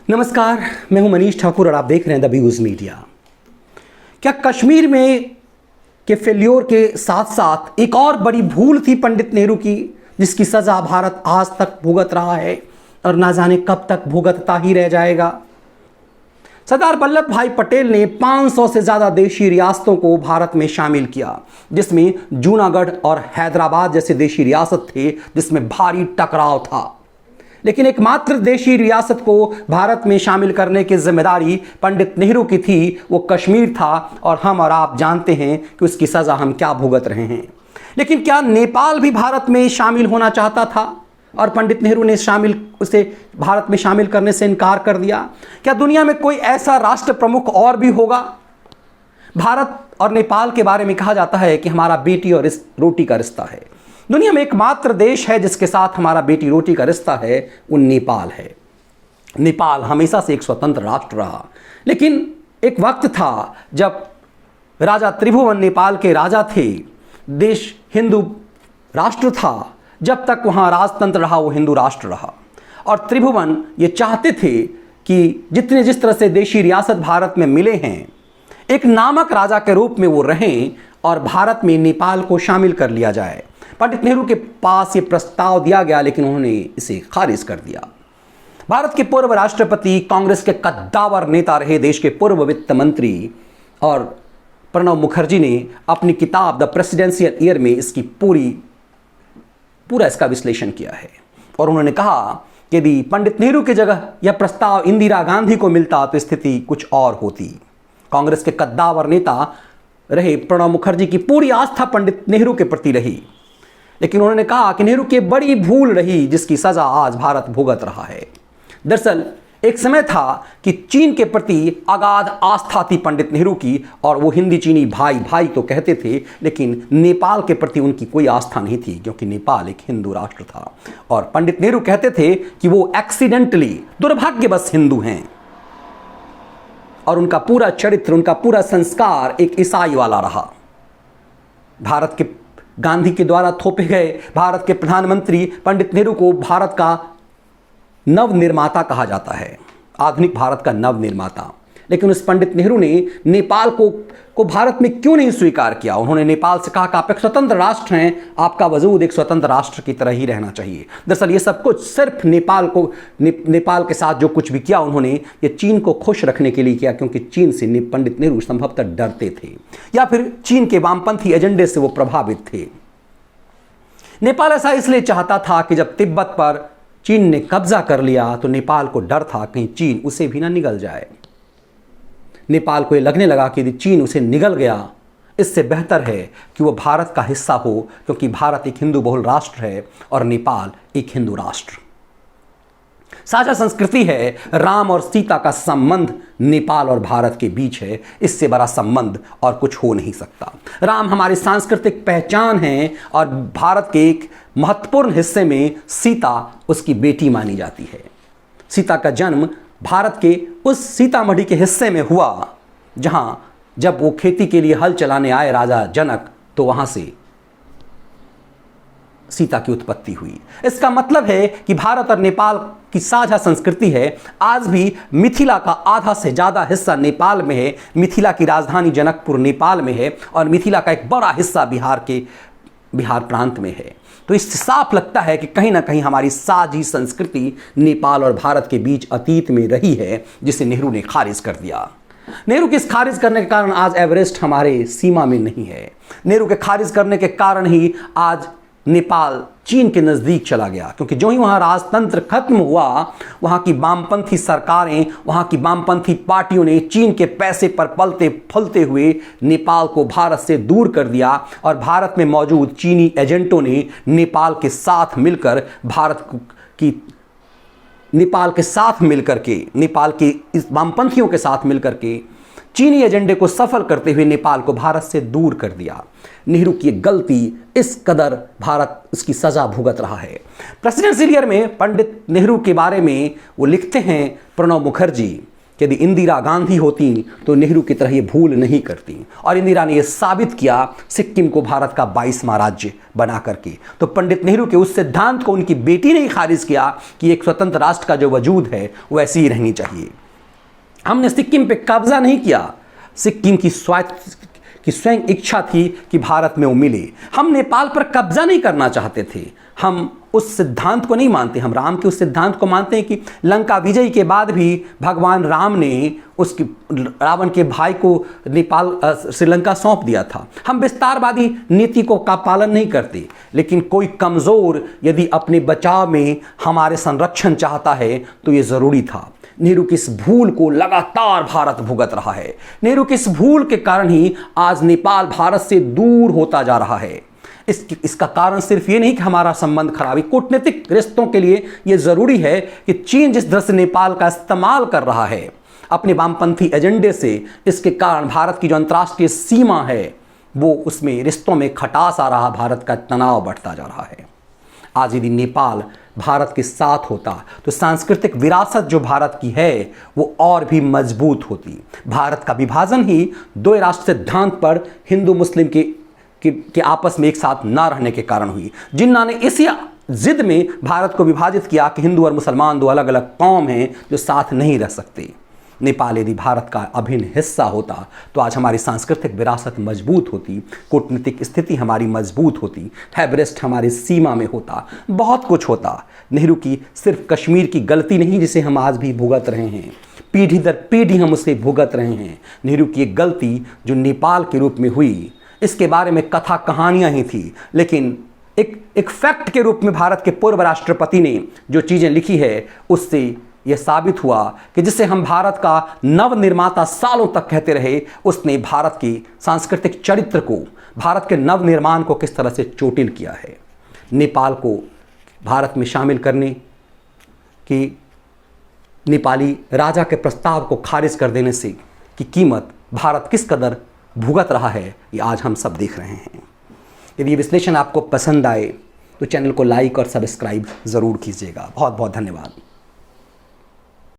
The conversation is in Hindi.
नमस्कार, मैं हूं मनीष ठाकुर और आप देख रहे हैं द व्यूज मीडिया। क्या कश्मीर में के फेल्योर के साथ साथ एक और बड़ी भूल थी पंडित नेहरू की, जिसकी सजा भारत आज तक भुगत रहा है और ना जाने कब तक भुगतता ही रह जाएगा। सरदार वल्लभ भाई पटेल ने 500 से ज्यादा देशी रियासतों को भारत में शामिल किया, जिसमें जूनागढ़ और हैदराबाद जैसे देशी रियासत थे जिसमें भारी टकराव था। लेकिन एकमात्र देशी रियासत को भारत में शामिल करने की जिम्मेदारी पंडित नेहरू की थी, वो कश्मीर था। और हम और आप जानते हैं कि उसकी सजा हम क्या भुगत रहे हैं। लेकिन क्या नेपाल भी भारत में शामिल होना चाहता था और पंडित नेहरू ने उसे भारत में शामिल करने से इनकार कर दिया? क्या दुनिया में कोई ऐसा राष्ट्र प्रमुख और भी होगा? भारत और नेपाल के बारे में कहा जाता है कि हमारा बेटी और रोटी का रिश्ता है। दुनिया में एकमात्र देश है जिसके साथ हमारा बेटी रोटी का रिश्ता है, वो नेपाल है। नेपाल हमेशा से एक स्वतंत्र राष्ट्र रहा, लेकिन एक वक्त था जब राजा त्रिभुवन नेपाल के राजा थे। देश हिंदू राष्ट्र था, जब तक वहाँ राजतंत्र रहा वो हिंदू राष्ट्र रहा। और त्रिभुवन ये चाहते थे कि जिस तरह से देशी रियासत भारत में मिले हैं, एक नामक राजा के रूप में वो रहें और भारत में नेपाल को शामिल कर लिया जाए। पंडित नेहरू के पास ये प्रस्ताव दिया गया, लेकिन उन्होंने इसे खारिज कर दिया। भारत के पूर्व राष्ट्रपति, कांग्रेस के कद्दावर नेता रहे, देश के पूर्व वित्त मंत्री और प्रणब मुखर्जी ने अपनी किताब द प्रेसिडेंशियल ईयर में पूरा इसका विश्लेषण किया है। और उन्होंने कहा कि यदि पंडित नेहरू की जगह यह प्रस्ताव इंदिरा गांधी को मिलता तो स्थिति कुछ और होती। कांग्रेस के कद्दावर नेता रहे प्रणब मुखर्जी की पूरी आस्था पंडित नेहरू के प्रति रही, लेकिन उन्होंने कहा कि नेहरू की बड़ी भूल रही जिसकी सजा आज भारत भुगत रहा है। दरअसल एक समय था कि चीन के प्रति अगाध आस्था थी पंडित नेहरू की, और वो हिंदी चीनी भाई भाई तो कहते थे, लेकिन नेपाल के प्रति उनकी कोई आस्था नहीं थी, क्योंकि नेपाल एक हिंदू राष्ट्र था। और पंडित नेहरू कहते थे कि वो एक्सीडेंटली, दुर्भाग्यवश हिंदू हैं, और उनका पूरा चरित्र, उनका पूरा संस्कार एक ईसाई वाला रहा। भारत के गांधी के द्वारा थोपे गए भारत के प्रधानमंत्री पंडित नेहरू को भारत का नव निर्माता कहा जाता है, आधुनिक भारत का नव निर्माता। लेकिन उस पंडित नेहरू ने नेपाल को भारत में क्यों नहीं स्वीकार किया? उन्होंने नेपाल से कहा कि आप एक स्वतंत्र राष्ट्र हैं, आपका वजूद एक स्वतंत्र राष्ट्र की तरह ही रहना चाहिए। दरअसल ये सब कुछ सिर्फ नेपाल के साथ जो कुछ भी किया, उन्होंने ये चीन को खुश रखने के लिए किया, क्योंकि चीन से पंडित नेहरू संभवतः डरते थे, या फिर चीन के वामपंथी एजेंडे से वो प्रभावित थे। नेपाल ऐसा इसलिए चाहता था कि जब तिब्बत पर चीन ने कब्जा कर लिया तो नेपाल को डर था कहीं चीन उसे भी ना निगल जाए। नेपाल को ये लगने लगा कि यदि चीन उसे निगल गया, इससे बेहतर है कि वो भारत का हिस्सा हो, क्योंकि भारत एक हिंदू बहुल राष्ट्र है और नेपाल एक हिंदू राष्ट्र। साझा संस्कृति है, राम और सीता का संबंध नेपाल और भारत के बीच है, इससे बड़ा संबंध और कुछ हो नहीं सकता। राम हमारी सांस्कृतिक पहचान है और भारत के एक महत्वपूर्ण हिस्से में सीता उसकी बेटी मानी जाती है। सीता का जन्म भारत के उस सीतामढ़ी के हिस्से में हुआ जहां जब वो खेती के लिए हल चलाने आए राजा जनक, तो वहां से सीता की उत्पत्ति हुई। इसका मतलब है कि भारत और नेपाल की साझा संस्कृति है। आज भी मिथिला का आधा से ज्यादा हिस्सा नेपाल में है। मिथिला की राजधानी जनकपुर नेपाल में है और मिथिला का एक बड़ा हिस्सा बिहार प्रांत में है। तो इससे साफ लगता है कि कहीं ना कहीं हमारी साझी संस्कृति नेपाल और भारत के बीच अतीत में रही है, जिसे नेहरू ने खारिज कर दिया। नेहरू के इस खारिज करने के कारण आज एवरेस्ट हमारे सीमा में नहीं है। नेहरू के खारिज करने के कारण ही आज नेपाल चीन के नज़दीक चला गया, क्योंकि जो ही वहाँ राजतंत्र खत्म हुआ, वहाँ की वामपंथी सरकारें, वहाँ की वामपंथी पार्टियों ने चीन के पैसे पर पलते फलते हुए नेपाल को भारत से दूर कर दिया। और भारत में मौजूद चीनी एजेंटों ने नेपाल के साथ मिलकर नेपाल के इस वामपंथियों के साथ मिलकर के चीनी एजेंडे को सफल करते हुए नेपाल को भारत से दूर कर दिया। नेहरू की गलती इस कदर भारत इसकी सजा भुगत रहा है। प्रेसिडेंशियल ईयर में पंडित नेहरू के बारे में वो लिखते हैं प्रणब मुखर्जी कि यदि इंदिरा गांधी होती तो नेहरू की तरह ये भूल नहीं करती, और इंदिरा ने यह साबित किया सिक्किम को भारत का 22वां राज्य बना करके। तो पंडित नेहरू के उस सिद्धांत को उनकी बेटी ने ही खारिज किया कि एक स्वतंत्र राष्ट्र का जो वजूद है वो ऐसी ही रहनी चाहिए। हमने सिक्किम पे कब्जा नहीं किया, सिक्किम की स्वयं इच्छा थी कि भारत में वो मिले। हम नेपाल पर कब्जा नहीं करना चाहते थे, हम उस सिद्धांत को नहीं मानते। हम राम के उस सिद्धांत को मानते हैं कि लंका विजय के बाद भी भगवान राम ने उसकी रावण के भाई को नेपाल श्रीलंका सौंप दिया था। हम विस्तारवादी नीति को का पालन नहीं करते, लेकिन कोई कमज़ोर यदि अपने बचाव में हमारे संरक्षण चाहता है तो ये ज़रूरी था। नेहरू की इस भूल को लगातार भारत भुगत रहा है। नेहरू की इस भूल के कारण ही आज नेपाल भारत से दूर होता जा रहा है। इसका कारण सिर्फ ये नहीं कि हमारा संबंध खराब है, कूटनीतिक रिश्तों के लिए यह जरूरी है कि चीन जिस तरह से नेपाल का इस्तेमाल कर रहा है अपने वामपंथी एजेंडे से, इसके कारण भारत की जो अंतर्राष्ट्रीय सीमा है वो उसमें रिश्तों में खटास आ रहा, भारत का तनाव बढ़ता जा रहा है। आज यदि नेपाल भारत के साथ होता तो सांस्कृतिक विरासत जो भारत की है वो और भी मजबूत होती। भारत का विभाजन ही दो राष्ट्र सिद्धांत पर हिंदू मुस्लिम के आपस में एक साथ ना रहने के कारण हुई। जिन्ना ने इसी जिद में भारत को विभाजित किया कि हिंदू और मुसलमान दो अलग अलग कौम हैं जो साथ नहीं रह सकते। नेपाल यदि भारत का अभिन्न हिस्सा होता तो आज हमारी सांस्कृतिक विरासत मजबूत होती, कूटनीतिक स्थिति हमारी मजबूत होती, एवरेस्ट हमारी सीमा में होता, बहुत कुछ होता। नेहरू की सिर्फ कश्मीर की गलती नहीं जिसे हम आज भी भुगत रहे हैं, पीढ़ी दर पीढ़ी हम उसे भुगत रहे हैं। नेहरू की एक गलती जो नेपाल के रूप में हुई, इसके बारे में कथा कहानियां ही थी, लेकिन एक फैक्ट के रूप में भारत के पूर्व राष्ट्रपति ने जो चीज़ें लिखी है उससे यह साबित हुआ कि जिसे हम भारत का नव निर्माता सालों तक कहते रहे, उसने भारत की सांस्कृतिक चरित्र को, भारत के नव निर्माण को किस तरह से चोटिल किया है। नेपाल को भारत में शामिल करने की नेपाली राजा के प्रस्ताव को खारिज कर देने से की कीमत भारत किस कदर भुगत रहा है ये आज हम सब देख रहे हैं। यदि ये विश्लेषण आपको पसंद आए तो चैनल को लाइक और सब्सक्राइब ज़रूर कीजिएगा। बहुत बहुत धन्यवाद।